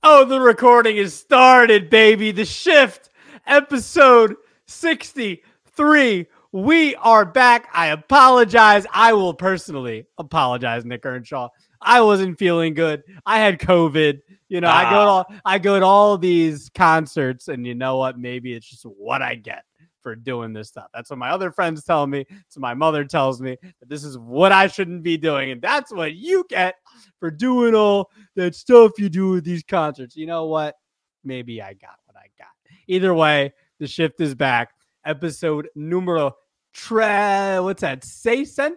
Oh, the recording is started, baby. The Shift, episode 63. We are back. I apologize. I will personally apologize, Nick Earnshaw. I wasn't feeling good. I had COVID. I go to all these concerts, and you know what? Maybe it's just what I get for doing this stuff. That's what my other friends tell me. So my mother tells me that this is what I shouldn't be doing, and that's what you get for doing all that stuff you do with these concerts. You know what? Maybe I got what I got. Either way, the Shift is back. Episode numero what's that? 63.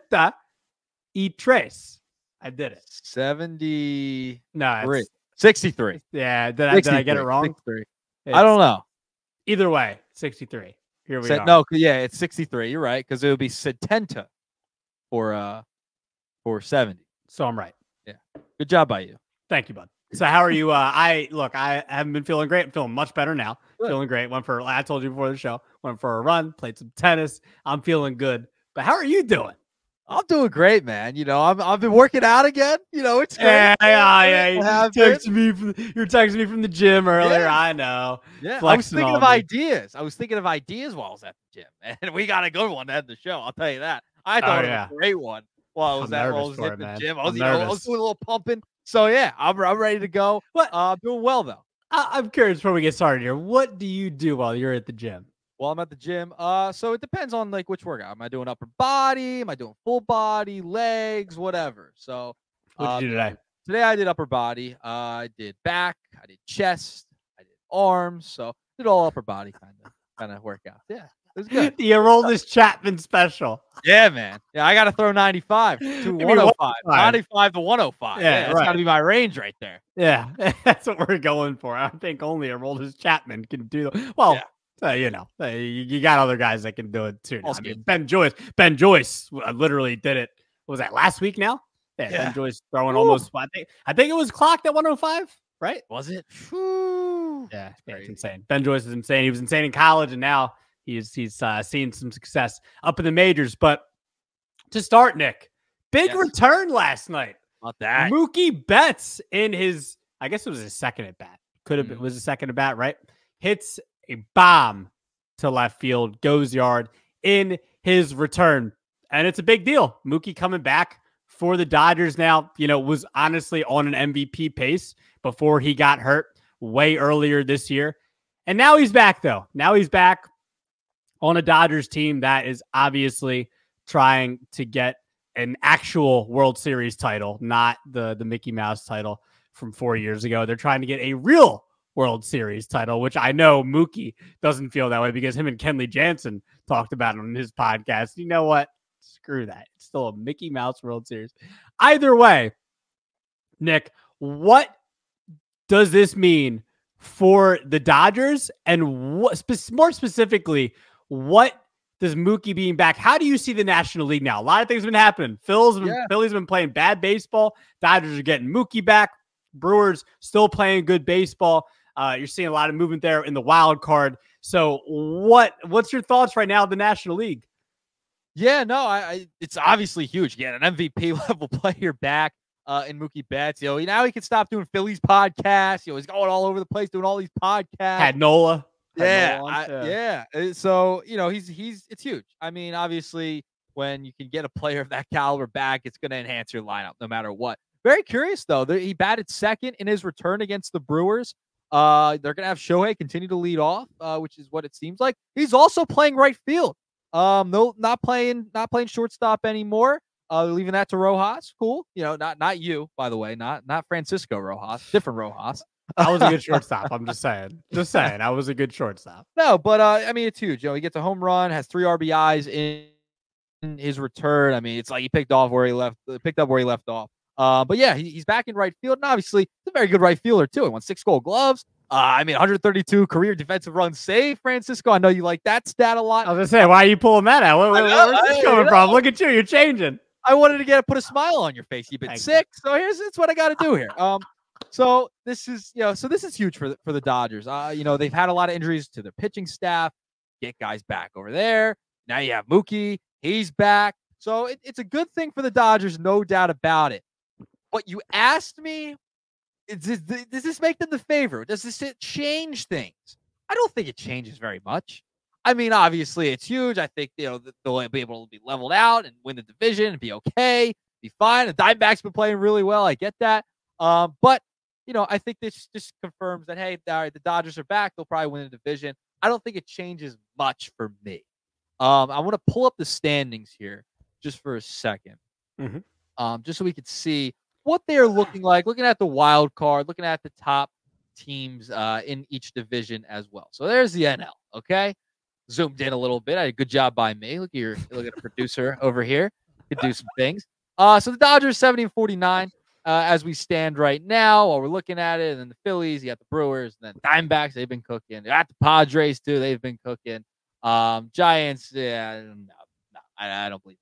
I did it. 70. No, 63. Yeah, did I get it wrong? 63. I don't know. Either way, 63. Here we are. No, yeah, it's 63. You're right, because it would be 70 for 70. So I'm right. Yeah. Good job by you. Thank you, bud. So how are you? I haven't been feeling great. I'm feeling much better now. Good. Feeling great. I told you before the show, went for a run, played some tennis. I'm feeling good. But how are you doing? I'm doing great, man. I've been working out again. It's great. Yeah. You're texting me from the gym earlier. Yeah. I know. Yeah. I was thinking of ideas. While I was at the gym, and we got a good one to end the show. I'll tell you that. I thought it was a great one while I was at the gym. I was doing a little pumping. So yeah, I'm ready to go. What? Doing well though. I'm curious before we get started here. What do you do while you're at the gym? Well, I'm at the gym. So it depends on which workout. Am I doing upper body? Am I doing full body, legs, whatever? So what did you do today? Today I did upper body. I did back. I did chest. I did arms. So I did all upper body kind of workout. Yeah, it was good. The Aroldis Chapman special. Yeah, man. Yeah, I got to throw 95 to 105. 95 to 105. Yeah, that's got to be my range right there. Yeah, that's what we're going for. I think only Aroldis Chapman can do that. Well. Yeah. You got other guys that can do it too. I mean, Ben Joyce literally did it. What was that, last week now? Yeah. Ben Joyce throwing almost. I think it was clocked at 105, right? Was it? Yeah, it's insane. Ben Joyce is insane. He was insane in college, and now he's seen some success up in the majors. But to start, Nick, big return last night. Not that Mookie Betts in his, I guess it was his second at bat. Could have been was a second at bat, right? Hits a bomb to left field, goes yard in his return. And it's a big deal. Mookie coming back for the Dodgers now, was honestly on an MVP pace before he got hurt way earlier this year. And now he's back, though. Now he's back on a Dodgers team that is obviously trying to get an actual World Series title, not the Mickey Mouse title from 4 years ago. They're trying to get a real World Series title, which I know Mookie doesn't feel that way because him and Kenley Jansen talked about it on his podcast. You know what? Screw that. It's still a Mickey Mouse World Series. Either way, Nick, what does this mean for the Dodgers? And what, more specifically, what does Mookie being back? How do you see the National League now? A lot of things have been happening. Phillies been playing bad baseball. Dodgers are getting Mookie back. Brewers still playing good baseball. You're seeing a lot of movement there in the wild card. So what's your thoughts right now of the National League? Yeah, no, it's obviously huge. Yeah, an MVP level player back in Mookie Betts. Now he can stop doing Phillies podcasts. He's going all over the place doing all these podcasts. Had Nola. Yeah. So, it's huge. I mean, obviously, when you can get a player of that caliber back, it's going to enhance your lineup no matter what. Very curious, though. He batted second in his return against the Brewers. They're going to have Shohei continue to lead off, which is what it seems like. He's also playing right field. No, not playing shortstop anymore. Leaving that to Rojas. Cool. Not you, by the way. Not Francisco Rojas. Different Rojas. I was a good shortstop. I'm just saying. I was a good shortstop. No, but I mean, it's huge. He gets a home run, has 3 RBIs in his return. I mean, it's like he picked up where he left off. But yeah, he's back in right field, and obviously he's a very good right fielder too. He won 6 Gold Gloves. 132 career defensive runs saved. Francisco, I know you like that stat a lot. I was gonna say, why are you pulling that out? Where's this coming from? Look at you, you're changing. I wanted to put a smile on your face. You've been sick, so it's what I got to do here. So this is huge for the Dodgers. They've had a lot of injuries to their pitching staff. Get guys back over there. Now you have Mookie. He's back. So it's a good thing for the Dodgers, no doubt about it. But you asked me does this make them the favorite? Does this change things? I don't think it changes very much. I mean, obviously, it's huge. I think they'll be able to be leveled out and win the division and be okay, be fine. The Diamondbacks been playing really well. I get that. But I think this just confirms that, hey, all right, the Dodgers are back. They'll probably win the division. I don't think it changes much for me. I want to pull up the standings here just for a second, just so we could see what they're looking like, looking at the wild card, looking at the top teams in each division as well. So there's the NL, okay? Zoomed in a little bit. I had a good job by me. Look at a producer over here. Could do some things. So the Dodgers 70-49 as we stand right now while we're looking at it. And then the Phillies, you got the Brewers, and then Diamondbacks, they've been cooking. You got the Padres too, they've been cooking. Giants, yeah, no, I don't believe it.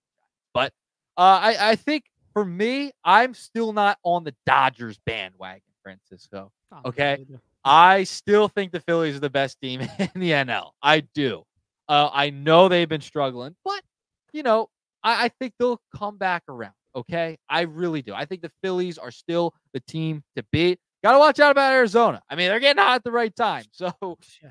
But I think for me, I'm still not on the Dodgers bandwagon, Francisco. Okay. I still think the Phillies are the best team in the NL. I do. I know they've been struggling, but I think they'll come back around. Okay. I really do. I think the Phillies are still the team to beat. Got to watch out about Arizona. I mean, they're getting hot at the right time. So,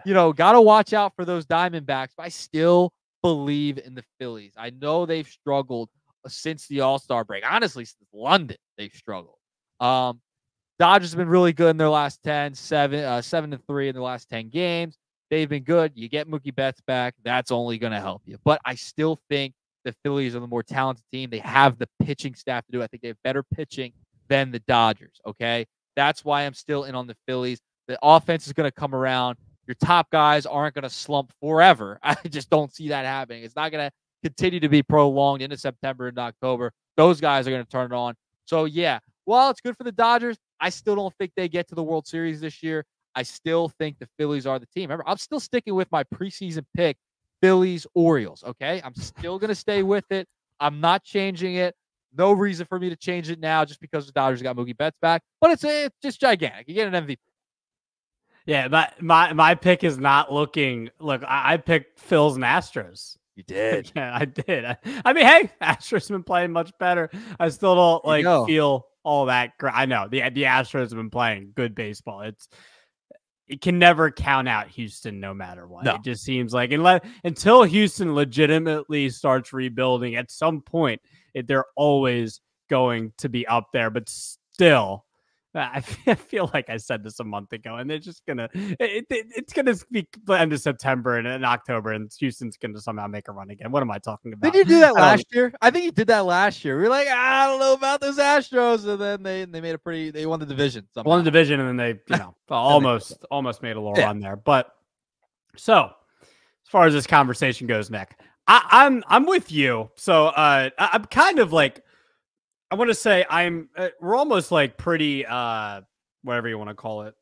got to watch out for those Diamondbacks. But I still believe in the Phillies. I know they've struggled since the All-Star break. Honestly, since London, they've struggled. Dodgers have been really good in their last 10, 7-3 in their last 10 games. They've been good. You get Mookie Betts back. That's only going to help you. But I still think the Phillies are the more talented team. They have the pitching staff to do it. I think they have better pitching than the Dodgers, okay? That's why I'm still in on the Phillies. The offense is going to come around. Your top guys aren't going to slump forever. I just don't see that happening. It's not going to continue to be prolonged into September and October. Those guys are going to turn it on. So, yeah, while it's good for the Dodgers, I still don't think they get to the World Series this year. I still think the Phillies are the team. Remember, I'm still sticking with my preseason pick, Phillies-Orioles, okay? I'm still going to stay with it. I'm not changing it. No reason for me to change it now just because the Dodgers got Mookie Betts back. But it's just gigantic. You get an MVP. Yeah, my pick is not looking. Look, I picked Phil's and Astros. You did. Yeah, I did. I mean, hey, Astros have been playing much better. I still don't feel all that great. I know the Astros have been playing good baseball. It can never count out Houston no matter what. No. It just seems like until Houston legitimately starts rebuilding at some point, they're always going to be up there. But still, I feel like I said this a month ago, and they're just gonna it's gonna be the end of September and in October, and Houston's gonna somehow make a run again. What am I talking about? Did you do that last year? I think you did that last year. We were like, I don't know about those Astros, and then they won the division. Somehow. Won the division, and then they almost made a little run there. But so as far as this conversation goes, Nick, I'm with you. So I'm kind of like. I want to say we're almost like pretty, whatever you want to call it,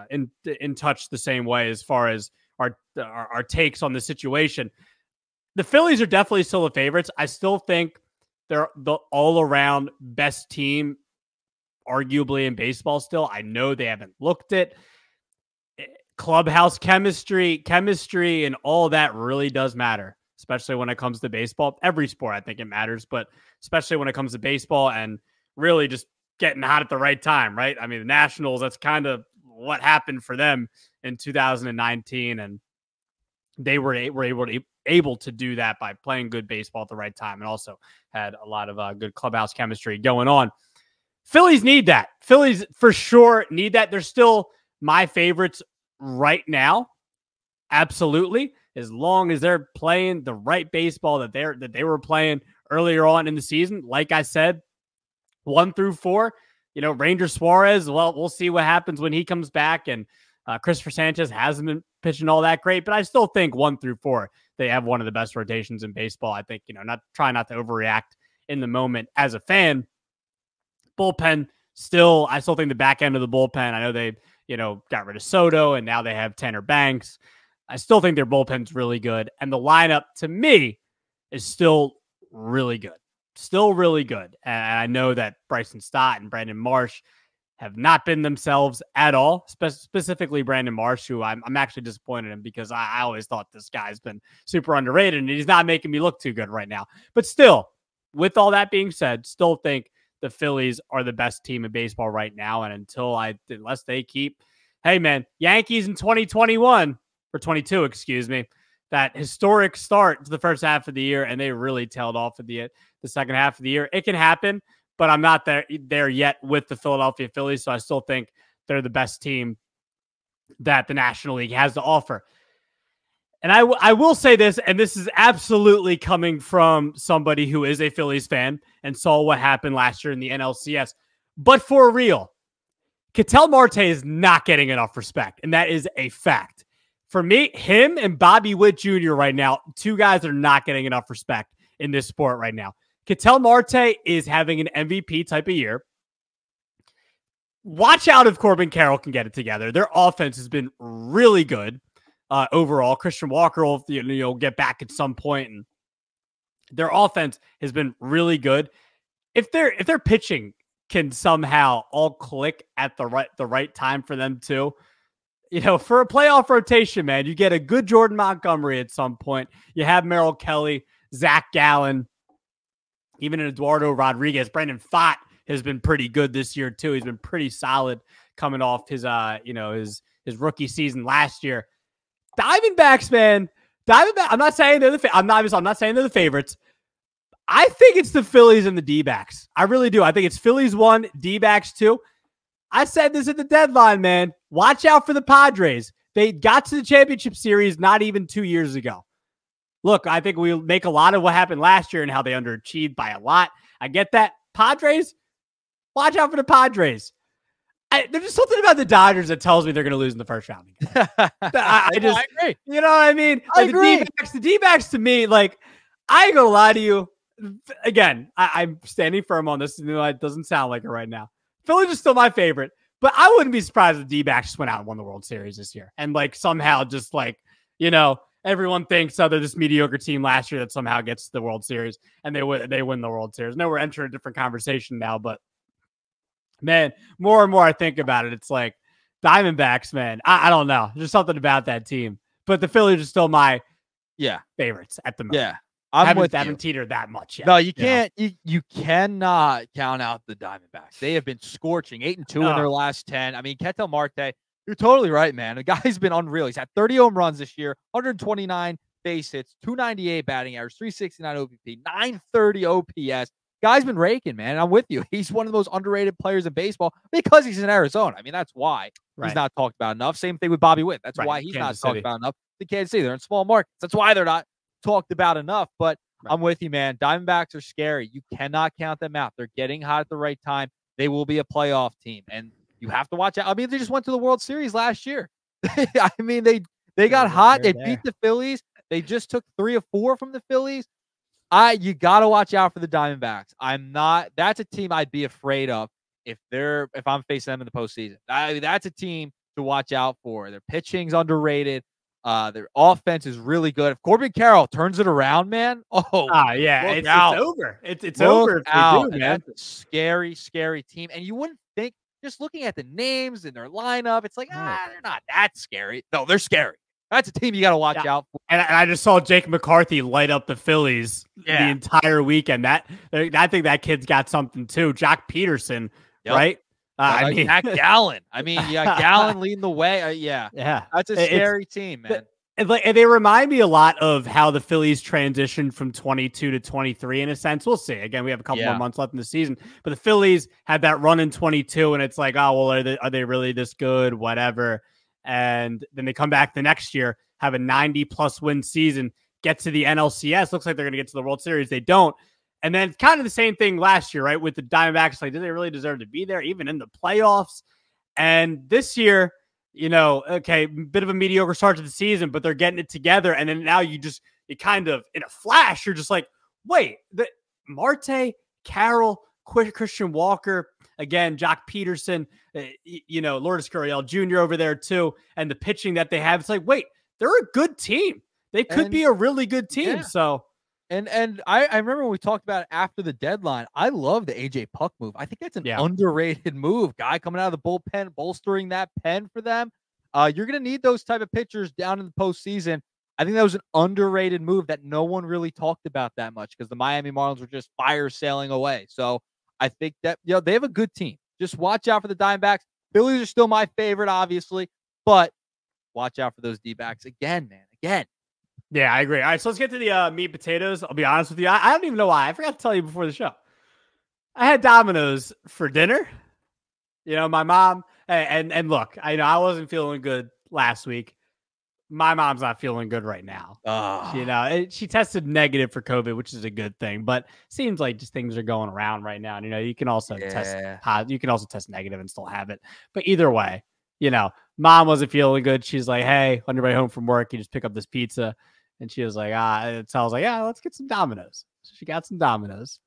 in touch the same way as far as our takes on the situation. The Phillies are definitely still the favorites. I still think they're the all around best team, arguably in baseball still. I know they haven't looked at clubhouse chemistry and all that really does matter. Especially when it comes to baseball. Every sport, I think it matters, but especially when it comes to baseball and really just getting hot at the right time, right? I mean, the Nationals, that's kind of what happened for them in 2019, and they were able to do that by playing good baseball at the right time and also had a lot of good clubhouse chemistry going on. Phillies need that. Phillies for sure need that. They're still my favorites right now. Absolutely. As long as they're playing the right baseball that they were playing earlier on in the season, like I said, 1 through 4, Ranger Suarez. Well, we'll see what happens when he comes back. And Christopher Sanchez hasn't been pitching all that great, but I still think 1 through 4 they have one of the best rotations in baseball. I think try not to overreact in the moment as a fan. Bullpen I still think the back end of the bullpen. I know they got rid of Soto and now they have Tanner Banks. I still think their bullpen's really good. And the lineup, to me, is still really good. Still really good. And I know that Bryson Stott and Brandon Marsh have not been themselves at all, specifically Brandon Marsh, who I'm actually disappointed in because I always thought this guy's been super underrated, and he's not making me look too good right now. But still, with all that being said, still think the Phillies are the best team in baseball right now. And unless they keep, hey man, Yankees in 2021 or 22, excuse me, that historic start to the first half of the year, and they really tailed off at the second half of the year. It can happen, but I'm not there yet with the Philadelphia Phillies, so I still think they're the best team that the National League has to offer. And I will say this, and this is absolutely coming from somebody who is a Phillies fan and saw what happened last year in the NLCS. But for real, Ketel Marte is not getting enough respect, and that is a fact. For me, him and Bobby Witt Jr. right now, two guys are not getting enough respect in this sport right now. Ketel Marte is having an MVP type of year. Watch out if Corbin Carroll can get it together. Their offense has been really good. Overall, Christian Walker will get back at some point, and their offense has been really good. If their pitching can somehow all click at the right time for them too, for a playoff rotation, man, you get a good Jordan Montgomery at some point. You have Merrill Kelly, Zach Gallen, even Eduardo Rodriguez. Brandon Pfaadt has been pretty good this year too. He's been pretty solid coming off his rookie season last year. Diamondbacks, man. I'm not saying they're I'm not saying they're the favorites. I think it's the Phillies and the D-backs. I really do. I think it's Phillies 1, D-backs 2. I said this at the deadline, man. Watch out for the Padres. They got to the championship series not even 2 years ago. Look, I think we'll make a lot of what happened last year and how they underachieved by a lot. I get that. Padres, watch out for the Padres. There's just something about the Dodgers that tells me they're going to lose in the first round. I agree. You know what I mean? I agree. The D-backs to me, like, I ain't going to lie to you. Again, I'm standing firm on this. It doesn't sound like it right now. Phillies is still my favorite, but I wouldn't be surprised if the D-backs just went out and won the World Series this year. And, like, somehow just, like, everyone thinks they're this mediocre team last year that somehow gets the World Series, and they win the World Series. No, we're entering a different conversation now, but man, more and more I think about it, it's like Diamondbacks, man. I don't know. There's something about that team. But the Phillies are still my favorites at the moment. Yeah. I haven't teetered that much yet. No, you can't. You cannot count out the Diamondbacks. They have been scorching 8-2 in their last 10. I mean, Ketel Marte, you're totally right, man. The guy's been unreal. He's had 30 home runs this year, 129 base hits, 298 batting average, 369 OBP, 930 OPS. Guy's been raking, man. I'm with you. He's one of the most underrated players in baseball because he's in Arizona. I mean, that's why he's not talked about enough. Same thing with Bobby Witt. That's why he's not talked about enough. The Kansas City, they're in small markets. That's why they're not talked about enough. But I'm with you, man. Diamondbacks are scary. You cannot count them out. They're getting hot at the right time. They will be a playoff team, and you have to watch out. I mean, they just went to the World Series last year. I mean, they got hot. They beat the Phillies. They just took 3 or 4 from the Phillies. You got to watch out for the Diamondbacks. That's a team I'd be afraid of if I'm facing them in the postseason. That's a team to watch out for. Their pitching's underrated. Their offense is really good. If Corbin Carroll turns it around, man, it's over. It's over if they do, man. That's a scary, scary team. And you wouldn't think, just looking at the names in their lineup, it's like, they're not that scary. No, they're scary. That's a team you got to watch out for. And I just saw Jake McCarthy light up the Phillies the entire weekend. I think that kid's got something too. Jock Peterson, right? I mean, Zach Gallen. I mean, you got Gallen leading the way. Yeah. That's a scary team, man. And they remind me a lot of how the Phillies transitioned from 22 to 23 in a sense. We'll see. Again, we have a couple more months left in the season, but the Phillies had that run in 22, and it's like, oh, well, are they really this good? Whatever. And then they come back the next year, have a 90-plus win season, get to the NLCS. Looks like they're going to get to the World Series. They don't. And then kind of the same thing last year, right, with the Diamondbacks. Like, did they really deserve to be there, even in the playoffs? And this year, bit of a mediocre start to the season, but they're getting it together. And then now you kind of, in a flash, you're just like, wait, Marte, Carroll, Christian Walker, again, Jock Peterson, Lourdes Gurriel Jr. over there too, and the pitching that they have. It's like, wait, they're a good team. They could be a really good team. Yeah. So, and I remember when we talked about it after the deadline. I love the AJ Puck move. I think that's an underrated move. Guy coming out of the bullpen, bolstering that pen for them. You're going to need those type of pitchers down in the postseason. I think that was an underrated move that no one really talked about that much because the Miami Marlins were just fire sailing away. So I think that they have a good team. Just watch out for the Diamondbacks. Phillies are still my favorite, obviously, but watch out for those D-backs again, man. Again. Yeah, I agree. All right, so let's get to the meat potatoes. I'll be honest with you. I don't even know why. I forgot to tell you before the show. I had Domino's for dinner. My mom, and look, I wasn't feeling good last week. My mom's not feeling good right now. She tested negative for COVID, which is a good thing, but seems like just things are going around right now. And, you can also test negative and still have it. But either way, mom wasn't feeling good. She's like, hey, on your way home from work, you just pick up this pizza. And she was like, so I was like, yeah, let's get some Domino's. So she got some Domino's,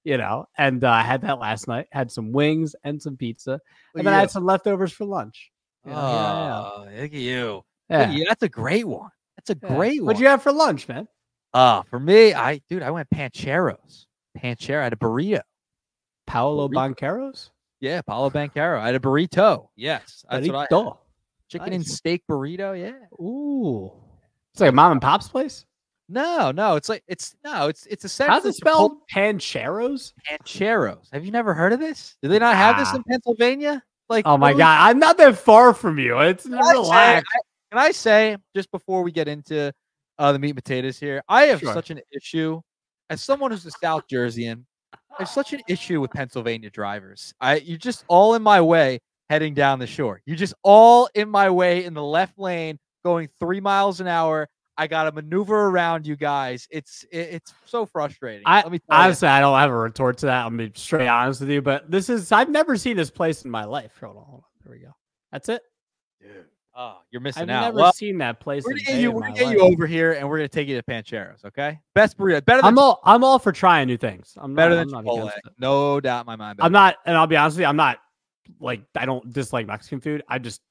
and I had that last night, had some wings and some pizza. And then I had some leftovers for lunch. Look at you. Yeah. That's a great one. That's a great one. What'd you have for lunch, man? For me, I went Pancheros. I had a burrito. Paolo Banqueros? Yeah, Paolo Banquero. I had a burrito. Yes. That's what I had. Chicken and steak burrito. Yeah. Ooh. It's like a mom and pop's place? No. It's essentially. How's it spelled? Pancheros? Pancheros. Have you never heard of this? Do they not have this in Pennsylvania? Oh my God. I'm not that far from you. It's relaxed. Can I say, just before we get into the meat and potatoes here, I have such an issue, as someone who's a South Jerseyan, I have such an issue with Pennsylvania drivers. You're just all in my way heading down the shore. You're just all in my way in the left lane going 3 miles an hour. I got to maneuver around you guys. It's so frustrating. Let me tell honestly, I don't have a retort to that. I'm going to be straight honest with you, but I've never seen this place in my life. Hold on. There we go. That's it. Dude. Oh, you're missing out. I've never seen that place. We're gonna get you over here, and we're gonna take you to Pancheros. Okay, best burrito. Better than I'm all for trying new things. I'm better than Chipotle. No doubt in my mind. I'm not, and I'll be honest with you. I'm not I don't dislike Mexican food. I just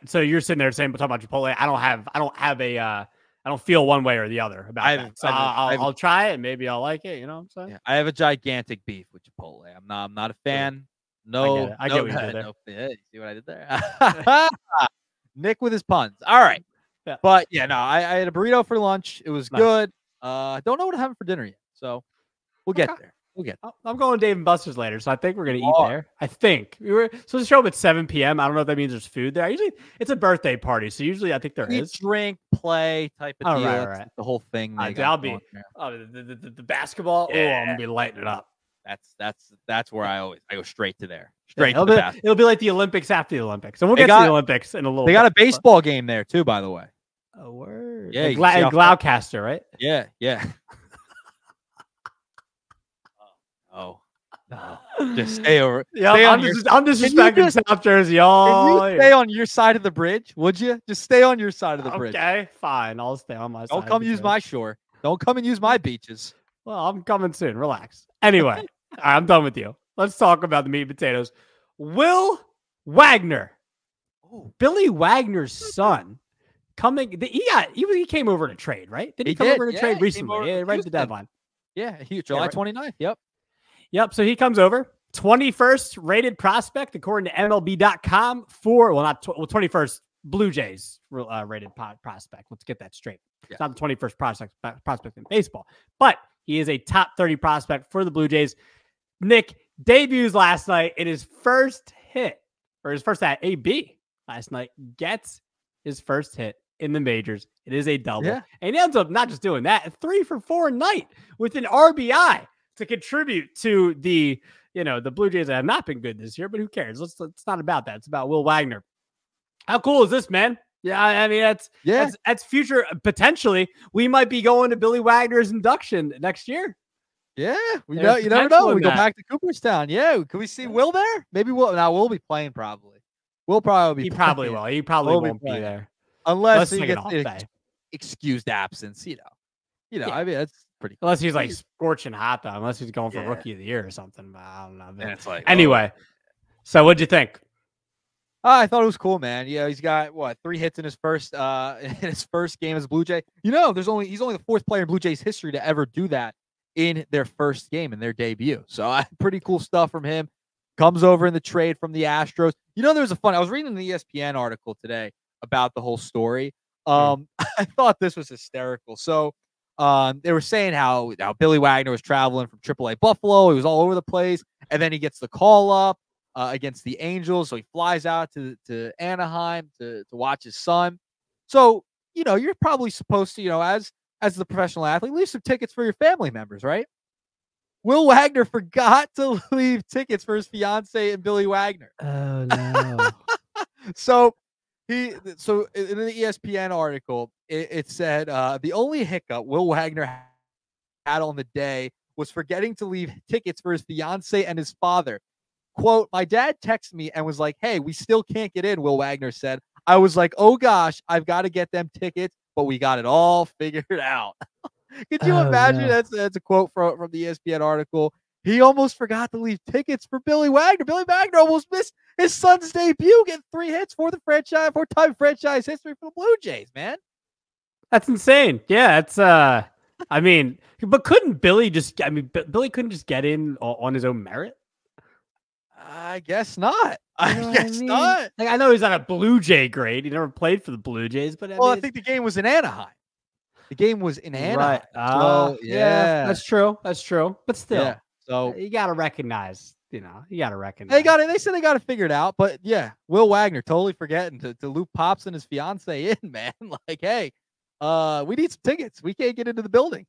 so you're sitting there saying, talking about Chipotle. I don't feel one way or the other about that. So I'll try it, and maybe I'll like it. You know what I'm saying? Yeah, I have a gigantic beef with Chipotle. I'm not a fan. No, I get what you did there. You see what I did there? Nick with his puns. All right. Yeah. But I had a burrito for lunch. It was good. Don't know what I'm having for dinner yet. So we'll get there. I'm going to Dave & Buster's later, so I think we're going to eat there. I think we were supposed to show up at 7 p.m. I don't know if that means there's food there. Usually it's a birthday party, so usually I think there is. Drink, play type of deal. Right. The whole thing. I'll be the basketball. Yeah. Oh, I'm gonna be lighting it up. That's where I go straight to there. It'll be like the Olympics after the Olympics. And we'll get to the Olympics in a little bit. They got a baseball game there too, by the way. A word. Yeah. Gloucester, right? Yeah. Oh. No. Just stay over. Yeah, I'm disrespecting South Jersey. Can you stay on your side of the bridge? Would you? Just stay on your side of the bridge. Okay, fine. I'll stay on my side. Don't come use my shore. Don't come and use my beaches. Well, I'm coming soon. Relax. Anyway, all right, I'm done with you. Let's talk about the meat and potatoes. Will Wagner, Billy Wagner's son, he came over to trade, right? Did he come over to trade recently? Yeah, right at the deadline. Yeah, July 29th. Yep. So he comes over, 21st rated prospect according to MLB.com for 21st Blue Jays rated prospect. Let's get that straight. It's not the 21st prospect in baseball, but he is a top 30 prospect for the Blue Jays. Nick debuts last night in his first hit, or his first at AB last night, gets his first hit in the majors. It is a double. Yeah. And he ends up not just doing that, 3 for 4 night with an RBI to contribute to the Blue Jays that have not been good this year, but who cares? It's not about that. It's about Will Wagner. How cool is this, man? Yeah, I mean, that's future. Potentially, we might be going to Billy Wagner's induction next year. Yeah, you never know. We go back to Cooperstown. Yeah, can we see Will there? Maybe we'll be playing probably. We'll probably be. He probably will. He probably won't be there unless he gets excused absence. Yeah. I mean, that's pretty cool. Unless he's like scorching hot though. Unless he's going for Rookie of the Year or something. But I don't know. And it's like anyway. So what'd you think? I thought it was cool, man. Yeah, he's got 3 hits in his first game as a Blue Jay. He's only the 4th player in Blue Jays history to ever do that in their first game in their debut. So pretty cool stuff from him. Comes over in the trade from the Astros. I was reading the ESPN article today about the whole story. I thought this was hysterical. So they were saying how Billy Wagner was traveling from AAA Buffalo. He was all over the place. And then he gets the call up against the Angels. So he flies out to Anaheim to watch his son. So, you're probably supposed to, as the professional athlete, leave some tickets for your family members, right? Will Wagner forgot to leave tickets for his fiance and Billy Wagner. Oh, no. So in the ESPN article, it said the only hiccup Will Wagner had on the day was forgetting to leave tickets for his fiance and his father. Quote, my dad texted me and was like, hey, we still can't get in, Will Wagner said. I was like, oh gosh, I've got to get them tickets, but we got it all figured out. Could you imagine? No. That's a quote from the ESPN article. He almost forgot to leave tickets for Billy Wagner. Billy Wagner almost missed his son's debut, getting 3 hits for the franchise, 4-time franchise history for the Blue Jays, man. That's insane. Yeah, it's I mean, but couldn't Billy Billy couldn't just get in on his own merit? I guess not. I guess not. Like, I know he's not a Blue Jay grade. He never played for the Blue Jays, but I think the game was in Anaheim. The game was in Anaheim. Right. So, yeah, that's true. That's true. But still, so you got to recognize, you got to recognize. They said they got it figured out. But yeah, Will Wagner totally forgetting to loop Pops and his fiance in, man. Like, hey, we need some tickets. We can't get into the building.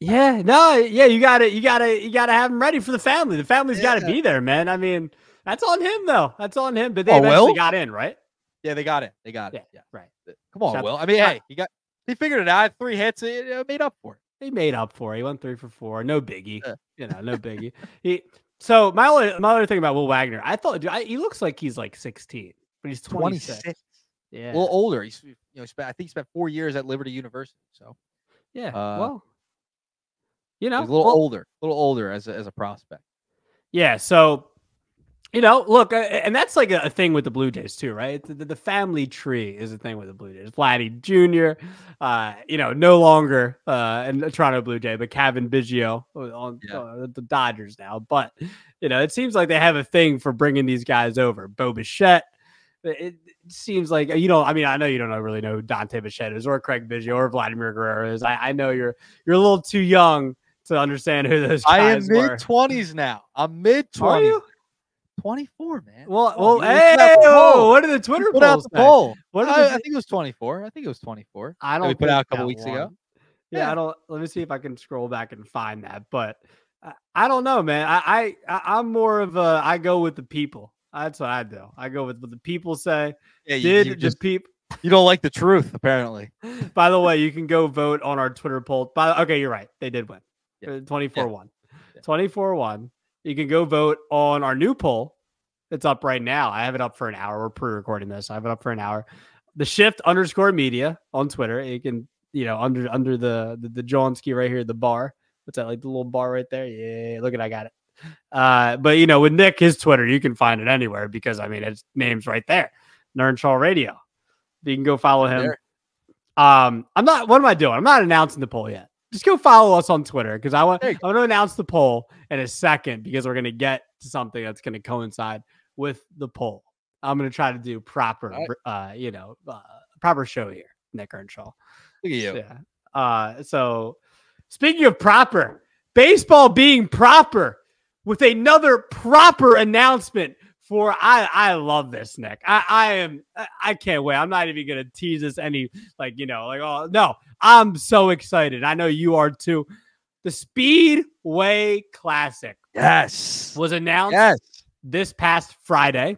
You got to have them ready for the family. The family's got to be there, man. I mean, that's on him though. That's on him. But they eventually got in, right? Yeah, they got it. They got it. Yeah, right. Come on, Will. I mean, hey, he figured it out. 3 hits. It made up for it. He made up for it. He went 3 for 4. No biggie. No biggie. So my other thing about Will Wagner, I thought, he looks like he's like 16, but he's 26. Yeah, a little older. He's I think he spent 4 years at Liberty University. So yeah, he's a little older as a prospect. Yeah. So look, and that's like a thing with the Blue Jays too, right? The family tree is a thing with the Blue Jays. Vladdy Jr., no longer a Toronto Blue Jay, but Kevin Biggio on the Dodgers now. But, it seems like they have a thing for bringing these guys over. Bo Bichette. It seems like, I know you don't really know who Dante Bichette is or Craig Biggio or Vladimir Guerrero is. I know you're a little too young to understand who those guys were. I am mid-20s now. I'm mid-20s. Are you? 24, man. Well, what did the Twitter put out the poll? I think it was 24. I don't. We put out a couple weeks ago. Yeah, I don't. Let me see if I can scroll back and find that. But I don't know, man. I'm more of I go with the people. That's what I do. I go with what the people say. Yeah, you don't like the truth, apparently. By the way, you can go vote on our Twitter poll. Okay, you're right. They did win. 24-1. 24-1. You can go vote on our new poll. It's up right now. I have it up for an hour. We're pre-recording this. I have it up for an hour. The Shift_media on Twitter. You can, under the Johnski right here, the bar. What's that, like the little bar right there? Yeah, look at I got it. But with Nick, his Twitter, you can find it anywhere because his name's right there. Nernshaw Radio. You can go follow him. What am I doing? I'm not announcing the poll yet. Just go follow us on Twitter because I want to announce the poll in a second because we're going to get to something that's going to coincide with the poll. I'm going to try to do proper, proper show here, Nick Earnshaw. Look at you. Yeah. So speaking of proper, baseball being proper with another proper announcement for I love this, Nick. I can't wait. I'm not even gonna tease this any oh no. I'm so excited. I know you are too. The Speedway Classic was announced this past Friday.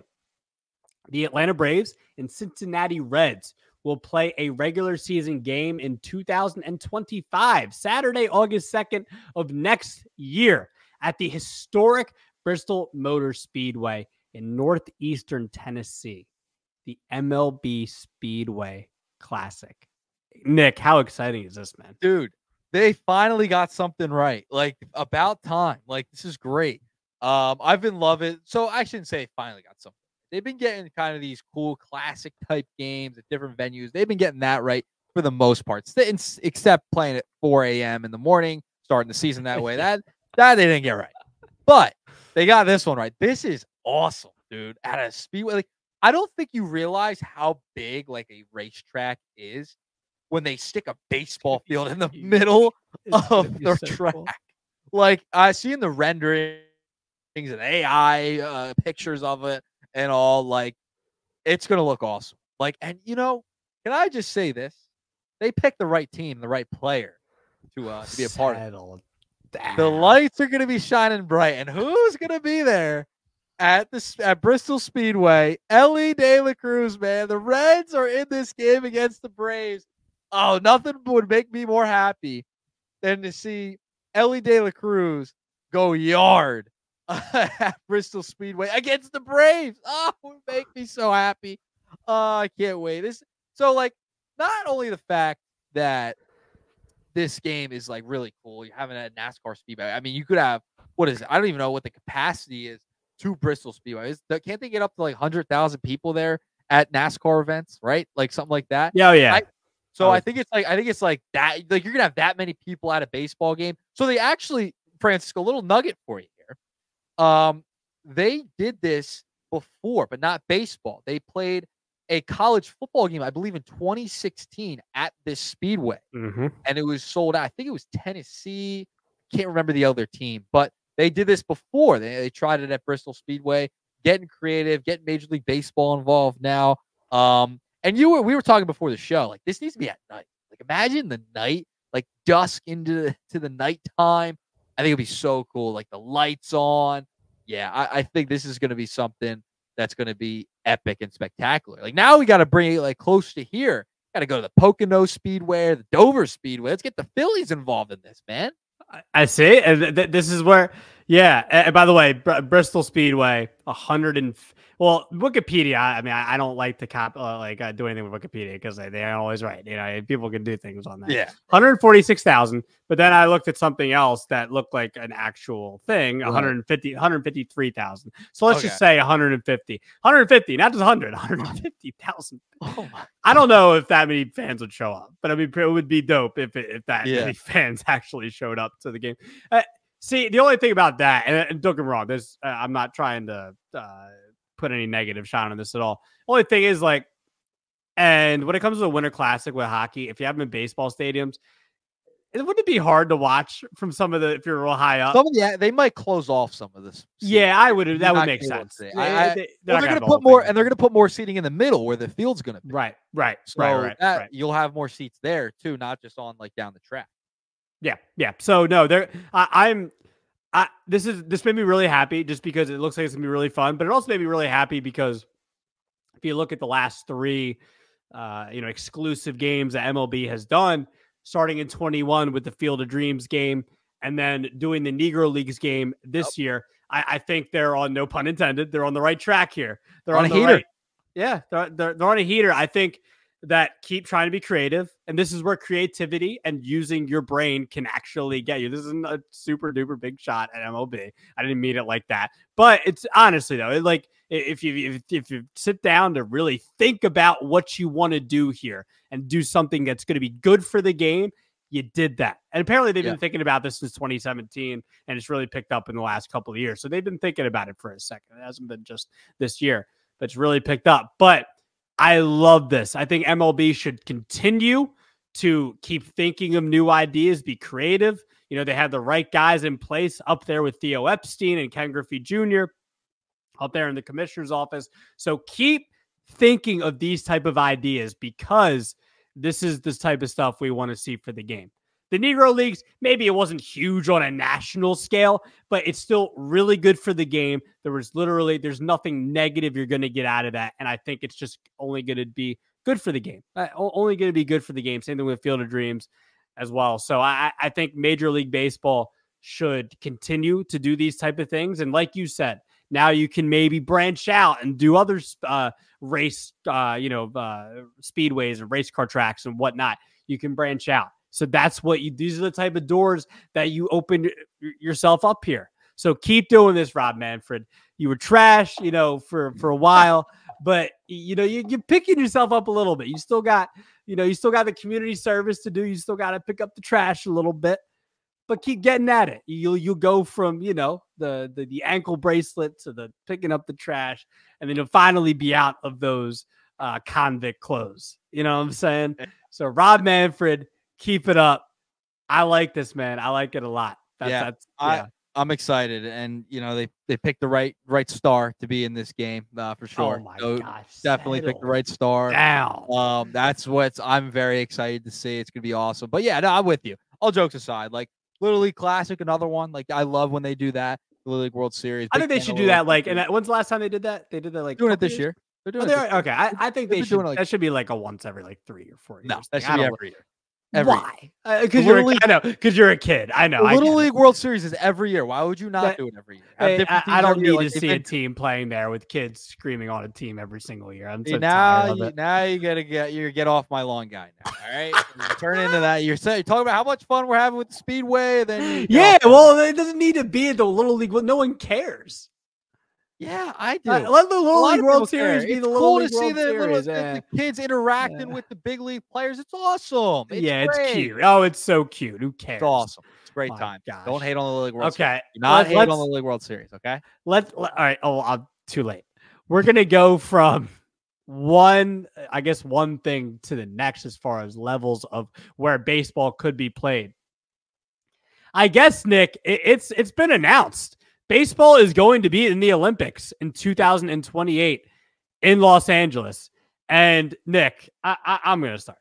The Atlanta Braves and Cincinnati Reds will play a regular season game in 2025, Saturday, August 2nd of next year at the historic Bristol Motor Speedway in northeastern Tennessee, the MLB Speedway Classic. Nick, how exciting is this, man? Dude, they finally got something right. Like, about time. Like, this is great. I've been loving. So I shouldn't say finally got something. They've been getting kind of these cool classic type games at different venues. They've been getting that right for the most part, except playing at 4 a.m. in the morning, starting the season that way. That they didn't get right. But they got this one right. This is awesome, dude. At a speedway, like, I don't think you realize how big like a racetrack is when they stick a baseball field in the middle of the track. Like, I see in the rendering, things in AI pictures of it and all. Like, it's gonna look awesome. Like, and can I just say this? They picked the right team, the right player to be a part of it. The lights are gonna be shining bright, and who's gonna be there at Bristol Speedway? Ellie De La Cruz, man. The Reds are in this game against the Braves. Oh, nothing would make me more happy than to see Ellie De La Cruz go yard at Bristol Speedway against the Braves. Oh, it would make me so happy. I can't wait. Not only the fact that this game is like really cool, you're having a NASCAR Speedway. I mean, you could have, what is it? I don't even know what the capacity is to Bristol Speedway. Can't they get up to like 100,000 people there at NASCAR events, right? Like something like that. Yeah, yeah. I think it's like that. Like, you're gonna have that many people at a baseball game. So they actually, Francisco, a little nugget for you here. They did this before, but not baseball. They played a college football game, I believe, in 2016 at this Speedway, and it was sold out. I think it was Tennessee. Can't remember the other team, but they did this before. They tried it at Bristol Speedway, getting creative, getting Major League Baseball involved now. And we were talking before the show, like, this needs to be at night. Like, imagine the night, like dusk into the nighttime. I think it'd be so cool. Like, the lights on. Yeah, I think this is going to be something that's going to be epic and spectacular. Like, now we got to bring it like close to here. Got to go to the Pocono Speedway, the Dover Speedway. Let's get the Phillies involved in this, man. I see. And this is where, yeah. And by the way, Bristol Speedway, Wikipedia. I mean, I don't like to do anything with Wikipedia because they aren't always right. People can do things on that. Yeah, 146,000. But then I looked at something else that looked like an actual thing. 153,000. So let's just say 150, not just 150,000. Oh my. I don't know if that many fans would show up, but I mean, it would be dope if that many fans actually showed up to the game. See, the only thing about that, and don't get me wrong, I'm not trying to put any negative shine on this at all. Only thing is, like, and when it comes to the Winter Classic with hockey, if you have them in baseball stadiums, wouldn't it be hard to watch from if you're real high up? They might close off some of this. Yeah, I would. That would make sense. They're going to put more, and they're going to put more seating in the middle where the field's going to be. Right. You'll have more seats there too, not just on like down the track. Yeah. So no, this made me really happy just because it looks like it's gonna be really fun, but it also made me really happy because if you look at the last three, exclusive games that MLB has done, starting in 21 with the Field of Dreams game, and then doing the Negro Leagues game this year, I think they're on, no pun intended, they're on the right track here. They're on a heater. They're on a heater. I think that keep trying to be creative, and this is where creativity and using your brain can actually get you. This isn't a super duper big shot at MLB. I didn't mean it like that, but it's honestly though, like if you sit down to really think about what you want to do here and do something that's going to be good for the game, you did that. And apparently they've been thinking about this since 2017, and it's really picked up in the last couple of years. So they've been thinking about it for a second. It hasn't been just this year, but it's really picked up. But I love this. I think MLB should continue to keep thinking of new ideas, be creative. They have the right guys in place up there with Theo Epstein and Ken Griffey Jr. up there in the commissioner's office. So keep thinking of these type of ideas because this is this type of stuff we want to see for the game. The Negro Leagues, maybe it wasn't huge on a national scale, but it's still really good for the game. There's nothing negative you're going to get out of that. And I think it's just only going to be good for the game. Only going to be good for the game. Same thing with Field of Dreams as well. So I think Major League Baseball should continue to do these type of things. And like you said, now you can maybe branch out and do other race, speedways and race car tracks and whatnot. You can branch out. So that's these are the type of doors that you open yourself up here. So keep doing this, Rob Manfred. You were trash, for a while, but you're picking yourself up a little bit. You still got the community service to do. You still got to pick up the trash a little bit, but keep getting at it. You'll go from, the ankle bracelet to the picking up the trash, and then you'll finally be out of those convict clothes. You know what I'm saying? So Rob Manfred, keep it up. I like this, man. I like it a lot. I'm excited, and they picked the right star to be in this game for sure. Oh my gosh, definitely picked the right star. Down. That's what I'm very excited to see. It's gonna be awesome. But yeah, no, I'm with you. All jokes aside, like Little League Classic, another one. Like I love when they do that. The Little League World Series. I think they should do that. Like, and when's the last time they did that? They did that like doing it this year. They're doing it. Okay, I think they should. Like, that should be like a once every like 3 or 4 years. No, that should be every year. Why? Because you're a kid. I know. The Little League World Series is every year. Why would you not do it every year? I don't need to see a team playing there with kids screaming on a team every single year. I'm so tired of it. Now you gotta get off my lawn, guy. Now, all right, turn into that. You're talking about how much fun we're having with the Speedway. Then well, it doesn't need to be at the Little League. No one cares. Yeah, I do. Let the Little League World Series be the Little League World Series. The kids interacting with the big league players. It's awesome. It's cute. Oh, it's so cute. Who cares? It's awesome. It's a great time. Gosh. Don't hate on the Little League World Series. Okay. Not hate on the Little League World Series, okay? All right. Oh, I'm too late. We're going to go from one thing to the next as far as levels of where baseball could be played. I guess, Nick, it's been announced. Baseball is going to be in the Olympics in 2028 in Los Angeles. And Nick, I'm going to start.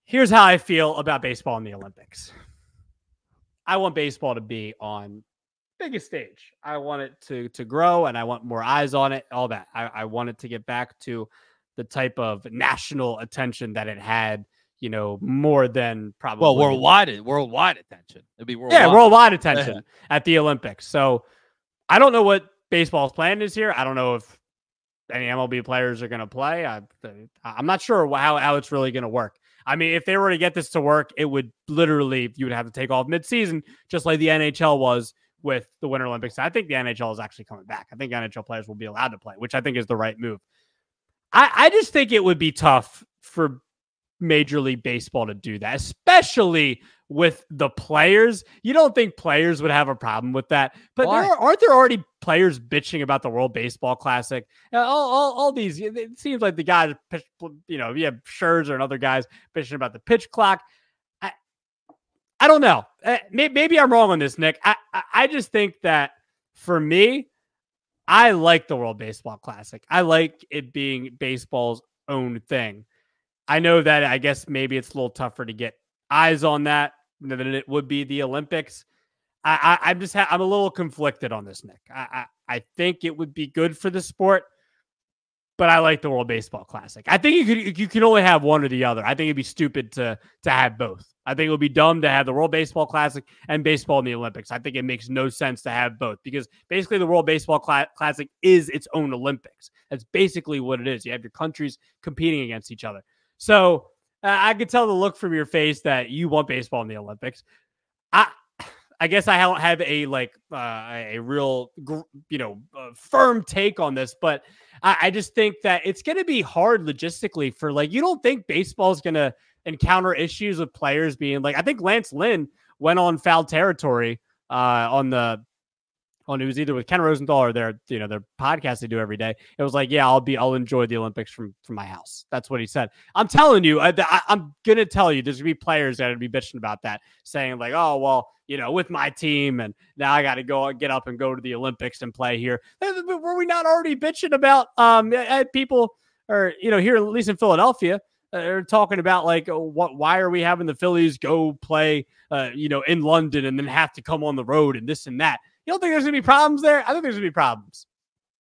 Here's how I feel about baseball in the Olympics. I want baseball to be on biggest stage. I want it to grow, and I want more eyes on it, all that. I want it to get back to the type of national attention that it had, more than probably worldwide attention. It'd be worldwide. Yeah, worldwide attention at the Olympics. So I don't know what baseball's plan is here. I don't know if any MLB players are going to play. I'm not sure how it's really going to work. I mean, if they were to get this to work, it would literally, you would have to take off mid-season, just like the NHL was with the Winter Olympics. I think the NHL is actually coming back. I think NHL players will be allowed to play, which I think is the right move. I just think it would be tough for Major League Baseball to do that, especially with the players. You don't think players would have a problem with that, but aren't there already players bitching about the World Baseball Classic? All these, it seems like the guys, you have Scherzer and other guys bitching about the pitch clock. I don't know. Maybe I'm wrong on this, Nick. I just think that for me, I like the World Baseball Classic. I like it being baseball's own thing. I know that I guess maybe it's a little tougher to get eyes on that than it would be the Olympics. I'm a little conflicted on this, Nick. I think it would be good for the sport, but I like the World Baseball Classic. I think you can only have one or the other. I think it'd be stupid to have both. I think it would be dumb to have the World Baseball Classic and baseball in the Olympics. I think it makes no sense to have both because basically the World Baseball Classic is its own Olympics. That's basically what it is. You have your countries competing against each other. So I could tell the look from your face that you want baseball in the Olympics. I guess I don't have a real, firm take on this, but I just think that it's going to be hard logistically for you don't think baseball is going to encounter issues with players being I think Lance Lynn went on foul territory it was either with Ken Rosenthal or their podcast they do every day. It was I'll enjoy the Olympics from my house. That's what he said. I'm telling you, I'm going to tell you, there's going to be players that are going to be bitching about that, saying with my team, and now I got to get up and go to the Olympics and play here. Were we not already bitching about people, or here at least in Philadelphia, are talking about why are we having the Phillies go play in London and then have to come on the road and this and that? You don't think there's going to be problems there? I think there's going to be problems.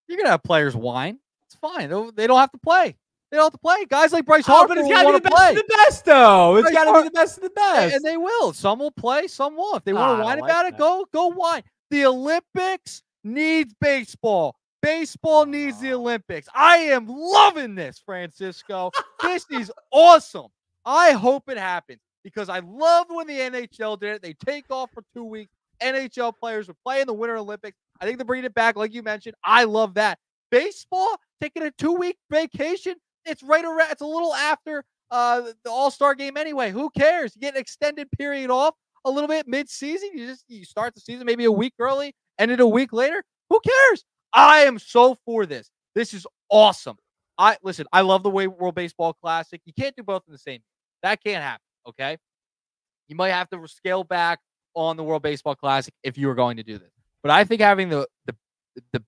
You're going to have players whine. It's fine. They don't have to play. They don't have to play. Guys like Bryce Harper, but it's got to be the best of the best, though. It's got to be the best of the best. And they will. Some will play, some won't. If they want to whine about it, go whine. The Olympics needs baseball. Baseball needs the Olympics. I am loving this, Francisco. This is awesome. I hope it happens because I loved when the NHL did it. They take off for 2 weeks. NHL players would play in the Winter Olympics. I think they're bringing it back, like you mentioned. I love that. Baseball, taking a 2-week vacation, it's right around. It's a little after the All-Star game anyway. Who cares? You get an extended period off a little bit mid-season. You start the season maybe a week early, end it a week later. Who cares? I am so for this. This is awesome. I love the World Baseball Classic. You can't do both in the same. That can't happen. Okay, you might have to scale back on the World Baseball Classic if you were going to do this. But I think having the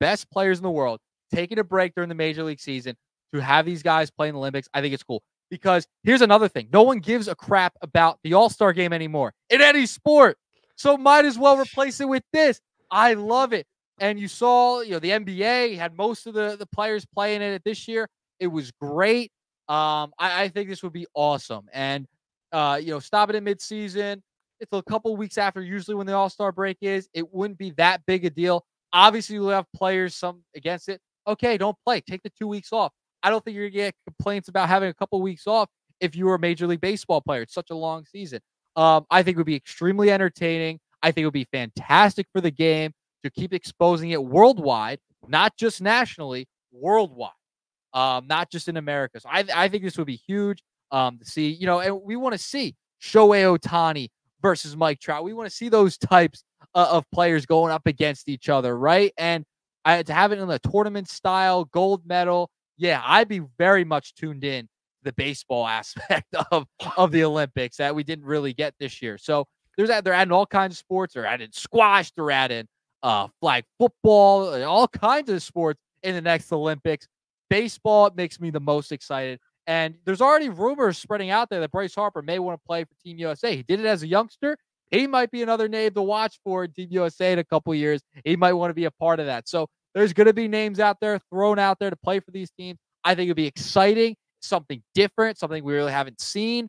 best players in the world taking a break during the Major League season to have these guys play in the Olympics, I think it's cool. Because here's another thing. No one gives a crap about the All-Star game anymore in any sport. So might as well replace it with this. I love it. And you saw, the NBA had most of the players playing in it this year. It was great. I think this would be awesome. And, stop it in midseason. It's a couple weeks after usually when the All-Star break is. It wouldn't be that big a deal. Obviously, you'll have players, some against it. Okay, don't play. Take the 2 weeks off. I don't think you're going to get complaints about having a couple weeks off if you were a Major League Baseball player. It's such a long season. I think it would be extremely entertaining. I think it would be fantastic for the game to keep exposing it worldwide, not just nationally, worldwide, not just in America. So I think this would be huge to see, and we want to see Shohei Ohtani versus Mike Trout. We want to see those types of players going up against each other, right? And to have it in a tournament style, gold medal, yeah, I'd be very much tuned in to the baseball aspect of the Olympics that we didn't really get this year. So they're adding all kinds of sports. They're adding squash. They're adding flag football, all kinds of sports in the next Olympics. Baseball makes me the most excited. And there's already rumors spreading out there that Bryce Harper may want to play for Team USA. He did it as a youngster. He might be another name to watch for Team USA in a couple of years. He might want to be a part of that. So there's going to be names out there thrown out there to play for these teams. I think it'd be exciting, something different, something we really haven't seen.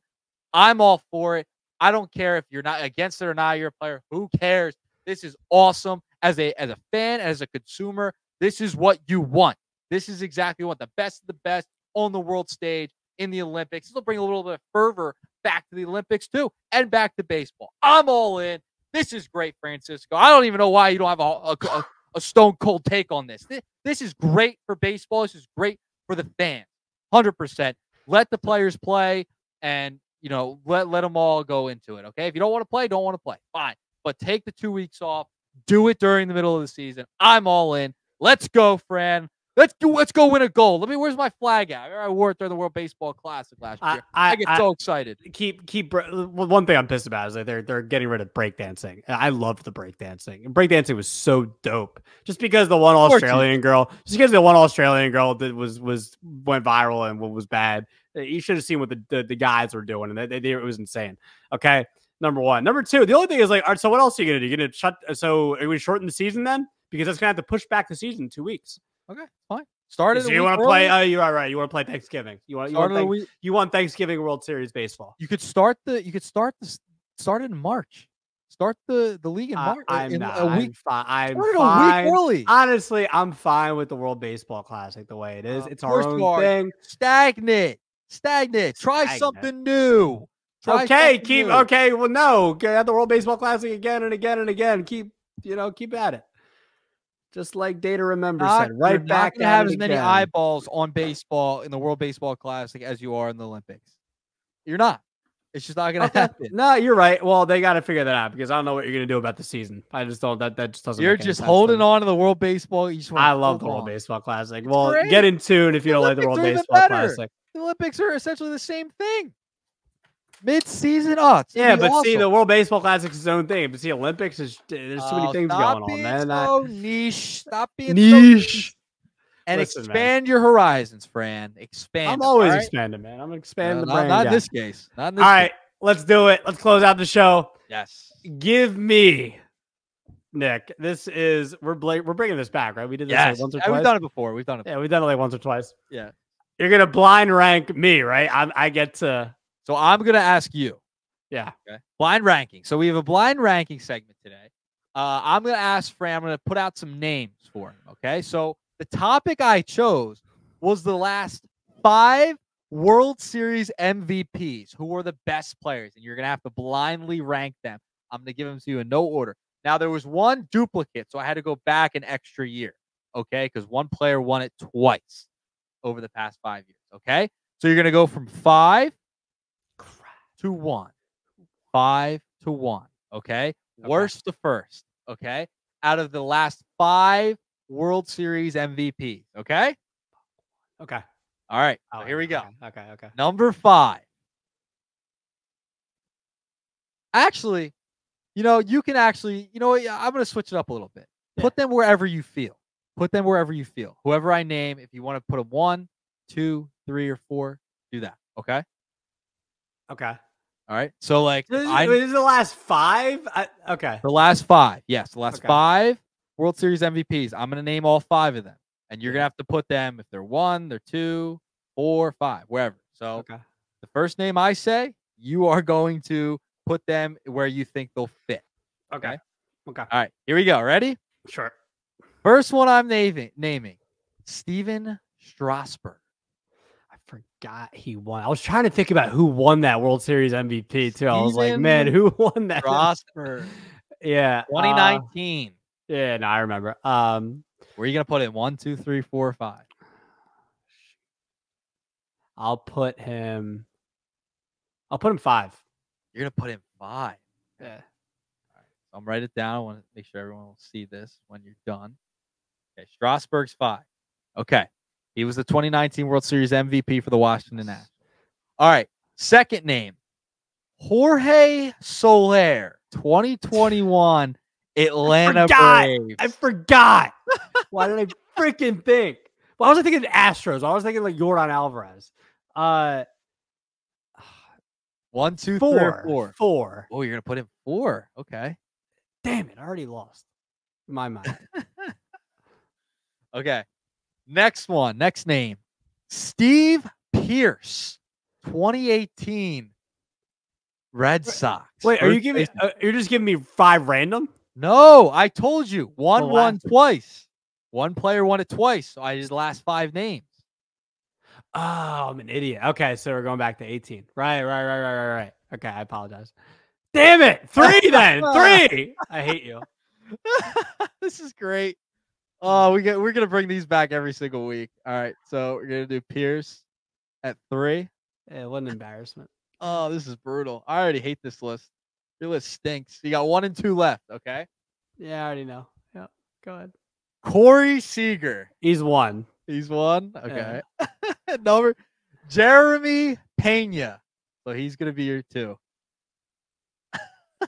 I'm all for it. I don't care if you're not against it or not. You're a player. Who cares? This is awesome. As a fan, as a consumer, this is what you want. This is exactly what the best of the best on the world stage in the Olympics. This will bring a little bit of fervor back to the Olympics too, and back to baseball. I'm all in. This is great, Francisco. I don't even know why you don't have a stone cold take on this. This is great for baseball. This is great for the fans. 100%. Let the players play, and let them all go into it. Okay, if you don't want to play, don't want to play. Fine, but take the 2 weeks off. Do it during the middle of the season. I'm all in. Let's go, Fran. Let's go win a gold. Where's my flag at? I wore it during the World Baseball Classic last year. I get so excited. One thing I'm pissed about is that they're getting rid of breakdancing. I loved the breakdancing. Breakdancing was so dope. Just because the one Australian girl went viral and what was bad. You should have seen what the guys were doing, and it was insane. Okay, number one. Number two, the only thing is all right, so what else are you gonna do? You're gonna so are we shorten the season then? Because that's gonna have to push back the season 2 weeks. Okay, fine. Started. So you want to play? Oh, you are right. You want to play Thanksgiving. You want Thanksgiving World Series baseball. You could start in March. Start the league in March. I'm fine. I'm fine. A week early. Honestly, I'm fine with the World Baseball Classic the way it is. It's our own thing. Stagnant. Try something new. Okay. Well, no. Have the World Baseball Classic again and again and again. Keep at it. Just like Data Remember said, right back. You're not gonna have as many eyeballs on baseball in the World Baseball Classic as you are in the Olympics. You're not. It's just not going to happen. No, you're right. Well, they got to figure that out because I don't know what you're going to do about the season. I just don't. That just doesn't. You're just holding on to the World Baseball. I love the World Baseball Classic. Well, get in tune if you don't like the World Baseball Classic. The Olympics are essentially the same thing. Mid-season, but awesome. See, the World Baseball Classic is its own thing. But see, Olympics there's too many things going on, man. So niche. Stop being niche. And listen, expand your horizons, Fran. Expand. I'm always expanding, man. I'm expanding the brand. Not in this case. All right, let's do it. Let's close out the show. Yes. Give me, Nick. We're bringing this back, right? We did this like once or twice. We've done it before. Yeah, we've done it like once or twice. Yeah. You're gonna blind rank me, right? I get to. So I'm going to ask you. Yeah. Okay. Blind ranking. So we have a blind ranking segment today. I'm going to ask Fran. I'm going to put out some names for him. Okay. So the topic I chose was the last 5 World Series MVPs who were the best players. And you're going to have to blindly rank them. I'm going to give them to you in no order. Now, there was one duplicate. So I had to go back an extra year. Okay. Because one player won it twice over the past 5 years. Okay. So you're going to go from 5 to 1. 5 to 1. Okay. Worst to first. Okay. Out of the last 5 World Series MVPs. Okay. Okay. All right. So here we go. Okay. Number 5. Actually, you can actually, I'm going to switch it up a little bit. Yeah. Put them wherever you feel. Put them wherever you feel. Whoever I name, if you want to put them 1, 2, 3, or 4, do that. Okay. Okay. All right. So like, this is the last 5. Okay. The last 5. Yes. The last 5 World Series MVPs. I'm going to name all 5 of them. And you're going to have to put them if they're 1, they're 2, 4, 5, wherever. So the first name I say, you are going to put them where you think they'll fit. Okay. All right. Here we go. Ready? Sure. First one I'm naming Steven Strasburg. I forgot he won. I was trying to think about who won that World Series MVP too. I was like, man, who won that? Strasburg. Yeah. 2019. Yeah, no, I remember. Where are you gonna put it? 1, 2, 3, 4, 5. I'll put him 5. You're gonna put him 5. Yeah. All right. So I'm write it down. I want to make sure everyone will see this when you're done. Okay, Strasburg's 5. Okay. He was the 2019 World Series MVP for the Washington Nationals. All right. Second name, Jorge Soler, 2021 Atlanta Braves. I forgot. Why did I freaking think? Well, I was thinking Astros. I was thinking like Yordan Alvarez. 1, 2, 4. 3, or 4. 4. Oh, you're gonna put him 4. Okay. Damn it! I already lost. In my mind. Okay. Next name, Steve Pearce, 2018 Red Sox. Wait, are you giving? You're just giving me 5 random? No, I told you. One won twice. One player won it twice. So I did the last 5 names. Oh, I'm an idiot. Okay, so we're going back to 18. Right. Okay, I apologize. Damn it. 3 then. 3. I hate you. This is great. Oh, we're gonna bring these back every single week. All right, so we're gonna do Pierce at 3. Yeah, what an embarrassment. Oh, this is brutal. I already hate this list. Your list stinks. You got 1 and 2 left. Okay. Yeah, I already know. Yeah, go ahead. Corey Seager. He's 1. He's 1. Okay. Yeah. Number Jeremy Pena. So he's gonna be your 2.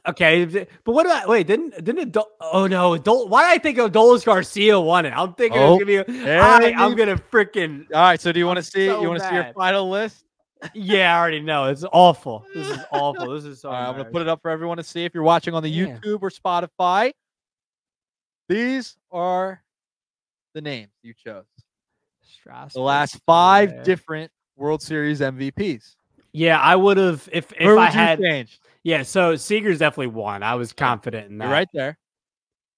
Okay, but what about didn't oh no, why did I think Adolis Garcia won it? I'm thinking it's gonna be I'm gonna freaking all right. So do you want to see you want to see your final list? Yeah, I already know. It's awful. This is awful. This is so all right, I'm gonna put it up for everyone to see if you're watching on the YouTube or Spotify. These are the names you chose. Strasburg, the last 5 different World Series MVPs. Yeah, I would have if I had changed. Yeah, so Seager's definitely 1. I was confident in that. You're right there.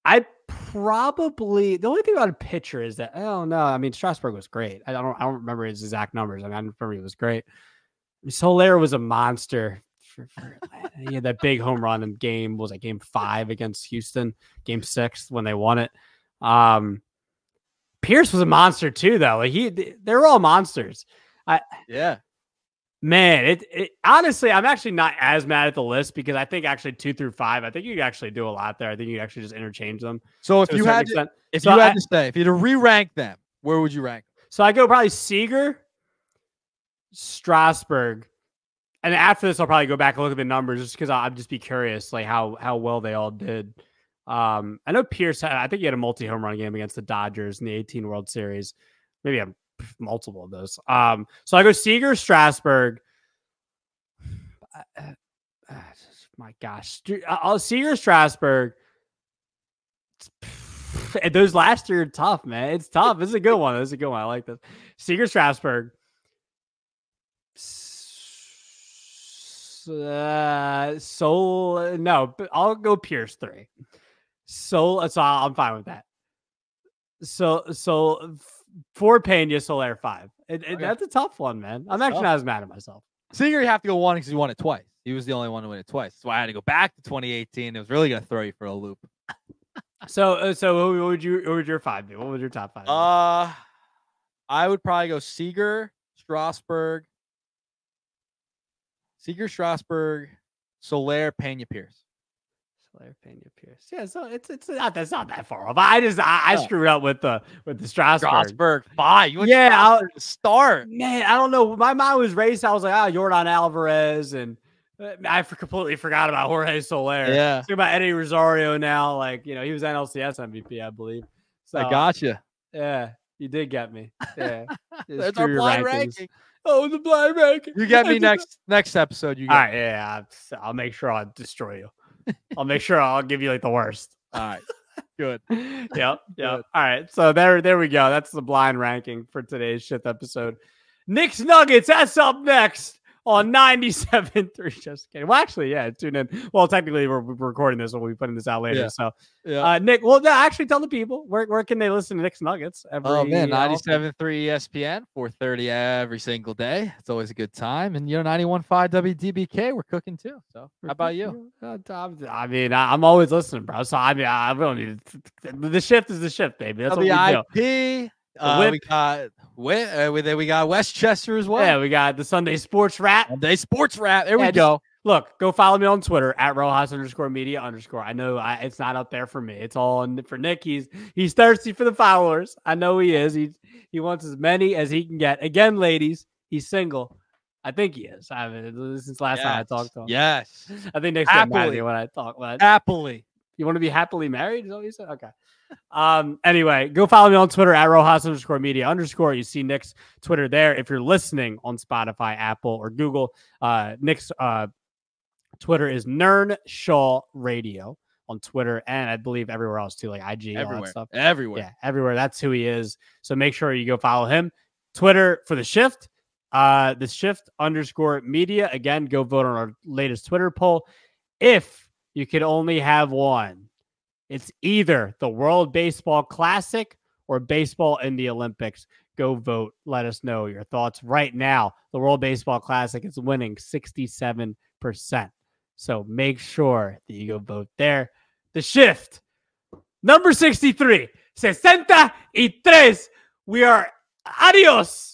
I probably the only thing about a pitcher is that I don't know. I mean, Strasburg was great. I don't remember his exact numbers. I mean, I remember he was great. Soler was a monster. He had that big home run in game game 5 against Houston, game 6 when they won it. Pierce was a monster too, though. They were all monsters. Man, it honestly, I'm actually not as mad at the list because I think actually 2 through 5, I think you could actually do a lot there. I think you could actually just interchange them. So if you had to re-rank them, where would you rank them? So I go probably Seager, Strasburg, and after this I'll probably go back and look at the numbers just because I'll just be curious like how well they all did. I know Pierce I think he had a multi-home run game against the Dodgers in the 18 World Series. Maybe I'm multiple of those. So I go Seager, Strasburg. My gosh, I'll Seager, Strasburg. Those last 3 are tough, man. It's tough. This is a good one. This is a good one. I like this. Seager, Strasburg. No, but I'll go Pierce 3. So I'm fine with that. So 4 Pena, Soler 5. That's a tough one, man. I'm actually not as mad at myself. Seager, you have to go 1 because he won it twice. He was the only one to win it twice. That's why I had to go back to 2018. It was really going to throw you for a loop. So what would your 5 be? What would your top 5 be? I would probably go Seager, Strasburg, Soler, Pena, Pierce. Pena, Pierce. Yeah, so it's not that far off. I screwed up with the Strasburg. Strasburg 5. You want to start. Man, I don't know. My mind was racing. I was like, Yordan Alvarez and I completely forgot about Jorge Soler. Yeah. Think about Eddie Rosario now. Like, he was NLCS MVP, I believe. So, I gotcha. Yeah, you did get me. Yeah. That's our blind ranking. Oh, the blind ranking. You get me next episode. You get All right, yeah. I'll make sure I'll destroy you. I'll make sure I'll give you like the worst. All right. Good. Yep. All right. So there we go. That's the blind ranking for today's shit episode. Knicks Nuggets, that's up next on 97.3. Just kidding. Well, actually, yeah, tune in. Well, technically, we're recording this, so we'll be putting this out later. Yeah. So, yeah. Nick, well, no, actually, tell the people where can they listen to Knicks Nuggets? 97.3 ESPN, 4:30 every single day. It's always a good time. And 91.5 WDBK, we're cooking too. So, how about you? I mean, I'm always listening, bro. So, I mean, I don't need the shift is the shift, baby. That's what we do. We got Westchester as well. Yeah, we got the Sunday Sports Wrap. There we go. Look, go follow me on Twitter at Rojas_media_. I know it's not up there for me. It's all for Nick. He's thirsty for the followers. I know he is. He wants as many as he can get. Again, ladies, he's single. I think he is. I mean, since last time I talked to him. Yes. I think Nick's getting mad at me when I talk. Happily. You want to be happily married? Is that what you said? Okay. Anyway, go follow me on Twitter at Rojas_media_. You see Nick's Twitter there. If you're listening on Spotify, Apple, or Google, Nick's Twitter is Nern Shaw Radio on Twitter, and I believe everywhere else too, like IG, all that stuff. Everywhere. Yeah, everywhere. That's who he is. So make sure you go follow him. Twitter for the shift, the shift_media. Again, go vote on our latest Twitter poll. If you could only have one, it's either the World Baseball Classic or baseball in the Olympics. Go vote. Let us know your thoughts right now. The World Baseball Classic is winning 67%. So make sure that you go vote there. The shift, number 63, 63. We are adios.